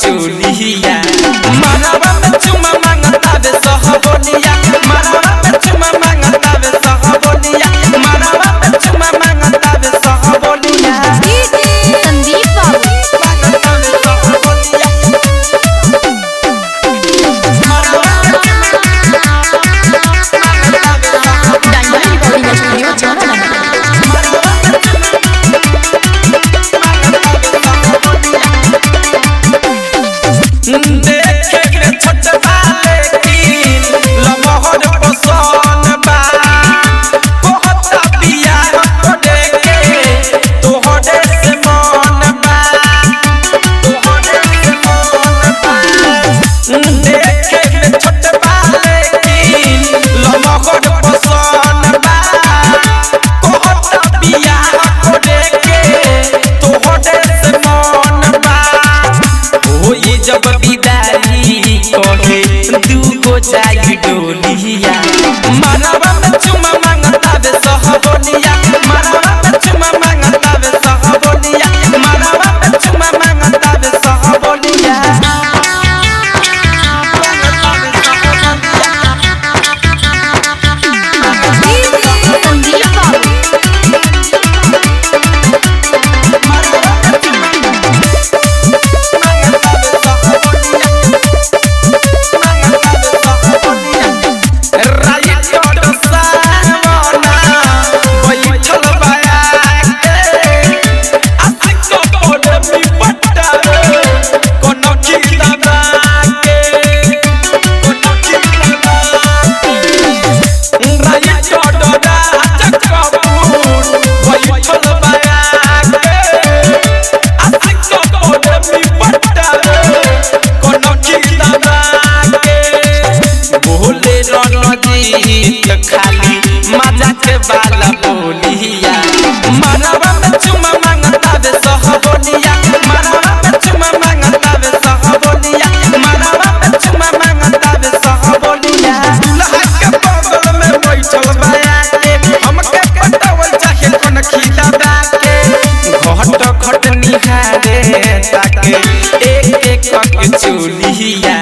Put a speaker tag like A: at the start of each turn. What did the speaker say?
A: चूलिया मानवा में चुमा मांगता वे सहबोलिया मानवा में चुमा मांगता वे सहबोलिया मानवा में चुमा मांगता वे सहबोलिया
B: संदीप बाबू
A: मांगता वे सहबोलिया मानवा में चुमा मांगता वे सहबोलिया देखे के छोटबा लेकिन लमहर पसंद बा कहता बिया तोड़े के तोहरे से मन बा तोहरे से मन बा देखे के छोटबा लेकिन लमहर पसंद बा कहता बिया तोड़े के तोहरे से मन बा होई जब विदाई कहे दूगो जाई डोलिया मानवा में चुमा मांगता वे सहबोलिया मानवा में चुमा मांगता वे सहबोलिया मानवा में चुमा मांगता वे सहबोलिया
B: संदीप बाबू खाली मजा के बाला बोलिया मानवा में चुमा मांगता वे सहबोलिया मानवा में चुमा मांगता वे सहबोलिया मानवा में चुमा मांगता वे सहबोलिया दुल्हा के बगल में बैठल बाया के हमके पटावल चाहे कोन खिलावा के घट घट निहारे ताके एक एक के चूलिया